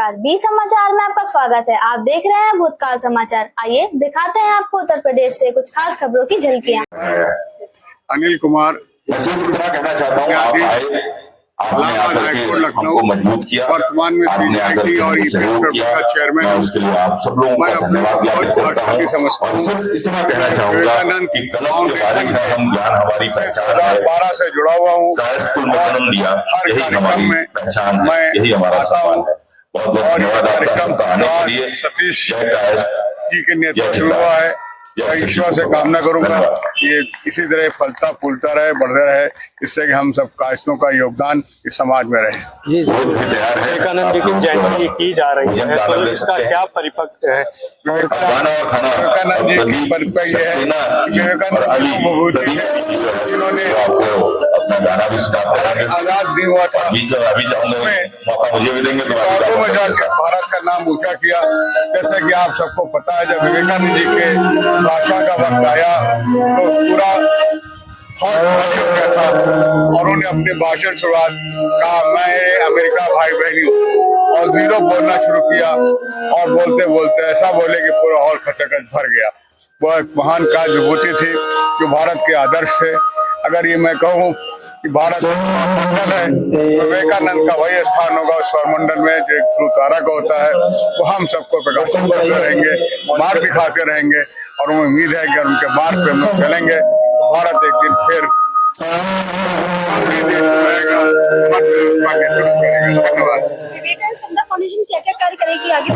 नमस्कार, बी समाचार में आपका स्वागत है। आप देख रहे हैं भूतकाल समाचार। आइए दिखाते हैं आपको उत्तर प्रदेश से कुछ खास खबरों की झलकियां। अनिल कुमार कहना चाहता हूँ, आप आए, आपने आकर के हमको मजबूत किया, वर्तमान में आपने आकर के हमको सहयोग किया, चेयरमैन मैं उसके लिए आप सब लोगों का धन्यवाद ज्ञापित करता हूँ। और सिर्फ इतना कहना चाहूँगा कि कलम के बारिश है, हम ज्ञान हमारी पहचान है। 12 से जुड़ा हुआ हूँ, स्कूल में जन्म लिया, यही हमारी पहचान है, यही हमारा सम्मान है। बहुत बहुत धन्यवाद आपका आने के लिए। सतीश जी के नेतृत्व में हुआ है, ईश्वर से कामना करूंगा ये इसी तरह फलता फूलता रहे, बढ़ता रहे, इससे कि हम सब कायस्तों का योगदान इस समाज में रहे। विवेकानंद जी की जयंती की जा रही है, तो इसका क्या परिपक्व है? विवेकानंद जी की परिपक्व ये है, विवेकानंद जी को विभूति है, जिन्होंने आजाद दिन हुआ था में जाकर भारत का नाम ऊंचा किया। जैसे कि आप सबको पता है, जब विवेकानंद जी के भाषा का वक्त आया तो पूरा खाली हो गया था और उन्होंने अपने भाषण शुरुआत कहा, मैं अमेरिका भाई बहनी हूँ, और जीरो बोलना शुरू किया और बोलते बोलते ऐसा बोले कि पूरा हॉल खचाखच भर गया। वह एक महान कार्य विभूति थी जो भारत के आदर्श थे। अगर ये मैं कहूँ कि भारत है, विवेकानंद का वही स्थान होगा उस स्वरमंडल में जो एक ध्रुव तारा का होता है। वो हम सबको प्रकाशित करते रहेंगे, मार्ग दिखाते रहेंगे, और उन्हें उम्मीद है कि उनके मार्ग पे हम चलेंगे तो भारत एक दिन फिर धन्यवाद। विवेकानंद समता फाउंडेशन क्या क्या कार्य करेगी आगे?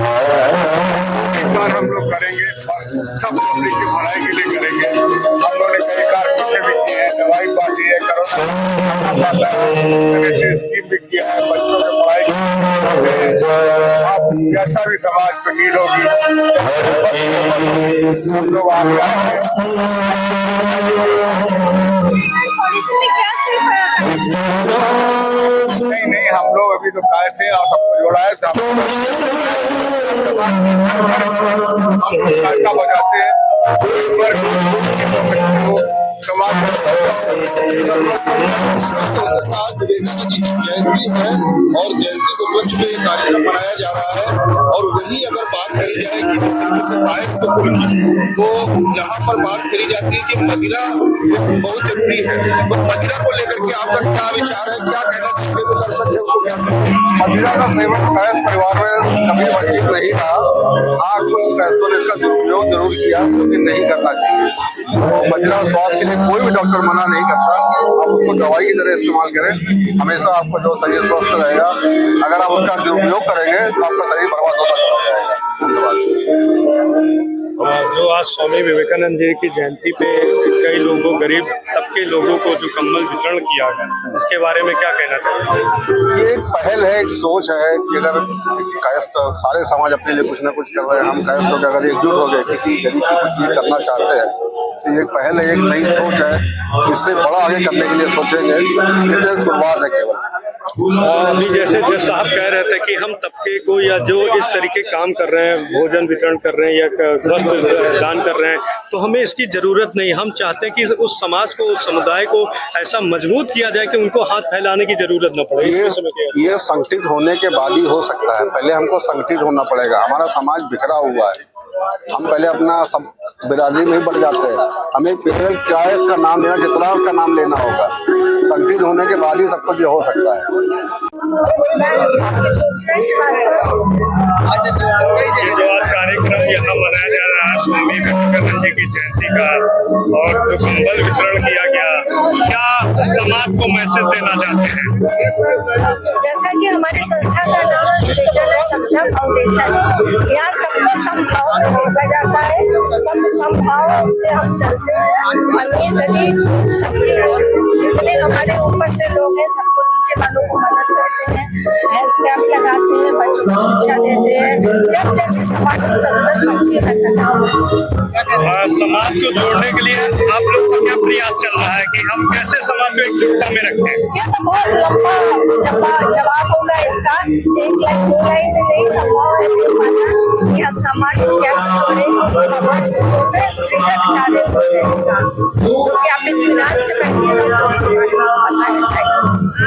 हम लोग करेंगे, सब लोग की भलाई के लिए करेंगे। हम लोगों ने कई कार्य भी किए हैं, दवाई पार्टी है, कोरोना स्कीम भी किया है, बच्चों की पढ़ाई जैसा भी समाज को नीड होगी हम लोग आगे आएंगे। नहीं, हम लोग अभी तो काय से और सबको जोड़ा है, हम बजाते हैं समाज विवेकानंद जी की जयंती है और जयंती के उपलक्ष्य में ये कार्यक्रम मनाया जा रहा है। और वही अगर बात करी जाए कि जिस तरीके से कायस्थ कुल की, तो जहाँ पर बात करी जाती है कि मदिरा बहुत जरूरी है, तो मदिरा को लेकर के आपका क्या विचार है, क्या कहना चाहते हैं दर्शक है उनको क्या सकते हैं? मदिरा का सेवन कायस्थ परिवार में कभी वंचित नहीं रहा। हाँ, कुछ कायस्थों ने इसका दुरुपयोग जरूर किया, लेकिन नहीं करना चाहिए। तो मदिरा स्वास्थ्य के लिए कोई भी डॉक्टर मना नहीं करता, आप उसको दवाई की तरह इस्तेमाल करें, हमेशा आपको जो शरीर स्वस्थ रहेगा। अगर आप उसका दुरुपयोग करेंगे तो आपका शरीर बर्बाद होता चला जाएगा। धन्यवाद। जो आज स्वामी विवेकानंद जी की जयंती पे कई लोगों, गरीब तबके लोगों को जो कंबल वितरण किया गया, इसके बारे में क्या कहना चाहिए? ये एक पहल है, एक सोच है कि अगर कायस्थ सारे समाज अपने लिए कुछ ना कुछ कर रहे हैं, हम कायस्थ होकर अगर एकजुट हो गए किसी गरीब की कुछ चीज करना चाहते हैं, तो ये एक पहल है, एक नई सोच है। इससे बड़ा आगे करने के लिए सोचेंगे, ये तो एक शुरुआत है केवल। अभी जैसे जज साहब कह रहे थे कि हम तबके को या जो इस तरीके काम कर रहे हैं, भोजन वितरण कर रहे हैं या वस्त्र दान कर रहे हैं, तो हमें इसकी जरूरत नहीं। हम चाहते हैं कि उस समाज को, उस समुदाय को ऐसा मजबूत किया जाए कि उनको हाथ फैलाने की जरूरत न पड़े। ये संगठित होने के बाद ही हो सकता है, पहले हमको संगठित होना पड़ेगा। हमारा समाज बिखरा हुआ है, हम पहले अपना सब बिरादरी में ही बढ़ जाते हैं। हमें पहले क्या है इसका नाम लेना, जितना उसका नाम लेना होगा। संगठित होने के बाद ही सब कुछ हो सकता है। जो आज कार्यक्रम यहाँ मनाया जा रहा है स्वामी विवेकानंद जी की जयंती का, और जो कंबल वितरण किया गया, क्या समाज को मैसेज देना चाहते हैं? जैसा कि हमारी संस्था का नाम है विवेकानंद समता फाउंडेशन, यहाँ सबको समभाव में देखा जाता है। सब समभाव से हम चलते हैं। अमीर गरीब सबके, जितने हमारे ऊपर से लोग हैं, सबको नीचे वालों को मदद करते हैं, हेल्थ कैंप लगाते हैं, बच्चों को शिक्षा देते हैं। जब जैसे समाज को जरूरत पड़ती है वैसा काम। समाज को जोड़ने के लिए आप लोग का क्या प्रयास चल रहा है कि हम कैसे समाज को एकजुटता में रखते हैं? ये तो बहुत लंबा जवाब होगा इसका, एक लाइन दो लाइन में नहीं संभव है दे पाना कि हम समाज को कैसे जोड़े, समाज को जोड़े, फ्रीडम कार्य होता है इसका, जो कि आप इत्मीनान से बैठिए ना तो समाज को बताया जाएगा।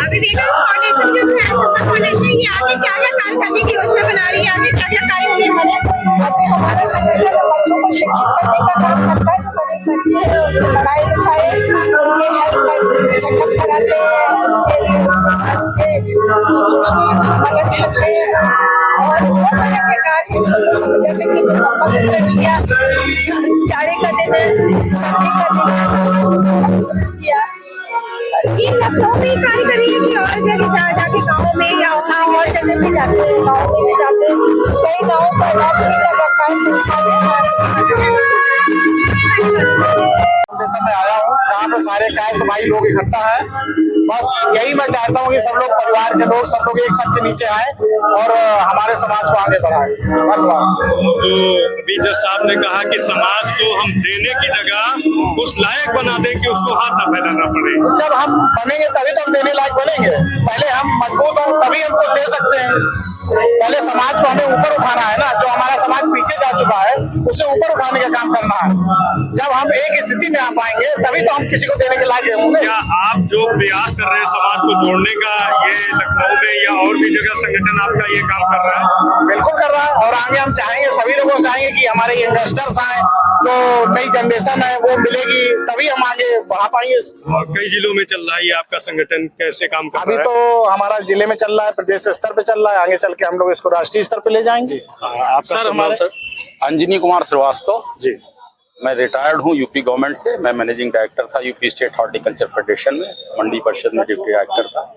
विवेकानंद फाउंडेशन जो है, सत्ता फाउंडेशन, ये आगे क्या क्या कार्य करने की योजना बना रही है, आगे क्या क्या कार्य होने वाले हैं? अभी हमारा संगठन बच्चों को शिक्षित करने का काम करता है। जो गरीब बच्चे हैं उनकी पढ़ाई लिखाई, उनके हेल्थ का चेकअप कराते हैं, उनके स्वास्थ्य के मदद करते हैं और बहुत तरह के कार्य जैसे कि कम्बल वितरण किया, चारे का दिन, सर्दी का दिन किया। ये सब लोग भी कार्य कर रही है कि और जगह जाके गाँव में या और जगह भी जाते हैं, गाँव में भी जाते हैं, कई गाँव पर अलाट भी कर रखा है संस्था ने। फाउंडेशन में आया हूँ, यहाँ पे सारे कायस्थ भाई लोग इकट्ठा है। बस यही मैं चाहता हूँ कि सब लोग, परिवार के लोग, सब लोग एक छत के नीचे आए और हमारे समाज को आगे बढ़ाएं। धन्यवाद। तो अभी जज साहब ने कहा कि समाज को हम देने की जगह उस लायक बना दें कि उसको हाथ न फैलाना पड़े। जब हम बनेंगे तभी तो हम देने लायक बनेंगे। पहले हम मजबूत हो तभी हम कुछ दे सकते हैं। पहले समाज को हमें ऊपर उठाना है ना, जो हमारा समाज पीछे जा चुका है उसे ऊपर उठाने का काम करना है। जब हम एक स्थिति में आ पाएंगे तभी तो हम किसी को देने के लायक होंगे। क्या आप जो प्रयास कर रहे हैं समाज को जोड़ने का, ये लखनऊ में या और भी जगह संगठन आपका ये काम कर रहा है? बिल्कुल कर रहा है और आगे हम चाहेंगे, सभी लोग चाहेंगे कि हमारे इन्वेस्टर्स आए, जो नई जनरेशन है वो मिलेगी, तभी हम आगे बढ़ा पाएंगे। और कई जिलों में चल रहा है ये आपका संगठन, कैसे काम कर अभी रहा है? तो हमारा जिले में चल रहा है, प्रदेश स्तर पे चल रहा है, आगे चल के हम लोग इसको राष्ट्रीय स्तर पे ले जाएंगे। आपका सर, नाम, हमारे सर? अंजनी कुमार श्रीवास्तव जी, मैं रिटायर्ड हूँ यूपी गवर्नमेंट से। मैं मैनेजिंग डायरेक्टर था यूपी स्टेट हॉर्टिकल्चर फेडरेशन में, मंडी परिषद में डिप्टी डायरेक्टर था।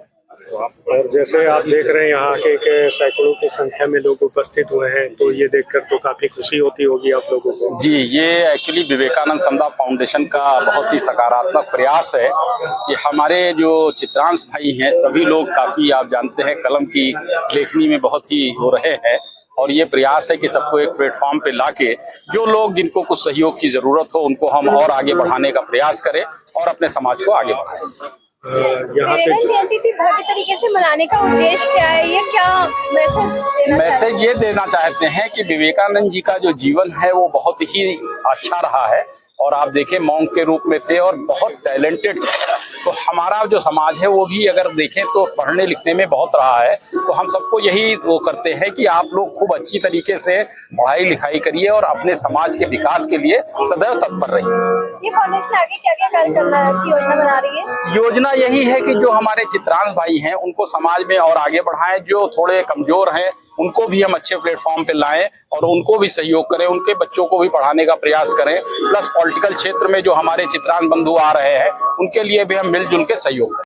और जैसे आप देख रहे हैं यहाँ के सैकड़ों की संख्या में लोग उपस्थित हुए हैं, तो ये देखकर तो काफी खुशी होती होगी आप लोगों को। जी, ये एक्चुअली विवेकानंद समदा फाउंडेशन का बहुत ही सकारात्मक प्रयास है कि हमारे जो चित्रांश भाई हैं सभी लोग काफी, आप जानते हैं, कलम की लेखनी में बहुत ही हो रहे हैं और ये प्रयास है कि सबको एक प्लेटफॉर्म पे लाके जो लोग जिनको कुछ सहयोग की जरूरत हो उनको हम और आगे बढ़ाने का प्रयास करें और अपने समाज को आगे बढ़ाएं। यहाँ पे विवेकानंद जयंती भी भव्य तरीके से मनाने का उद्देश्य क्या है, ये क्या मैसेज ये देना चाहते हैं कि विवेकानंद जी का जो जीवन है वो बहुत ही अच्छा रहा है और आप देखें मॉन्क के रूप में थे और बहुत टैलेंटेड थे। तो हमारा जो समाज है वो भी अगर देखें तो पढ़ने लिखने में बहुत रहा है। तो हम सबको यही वो करते हैं कि आप लोग खूब अच्छी तरीके से पढ़ाई लिखाई करिए और अपने समाज के विकास के लिए सदैव तत्पर रहिए। ये फाउंडेशन आगे क्या क्या कार्य करना है, योजना बना रही है? योजना यही है कि जो हमारे चित्रांश भाई हैं उनको समाज में और आगे बढ़ाएं, जो थोड़े कमजोर हैं उनको भी हम अच्छे प्लेटफॉर्म पे लाएं और उनको भी सहयोग करें, उनके बच्चों को भी पढ़ाने का प्रयास करें। प्लस पॉलिटिकल क्षेत्र में जो हमारे चित्रांश बंधु आ रहे हैं उनके लिए भी हम मिलजुल के सहयोग करें।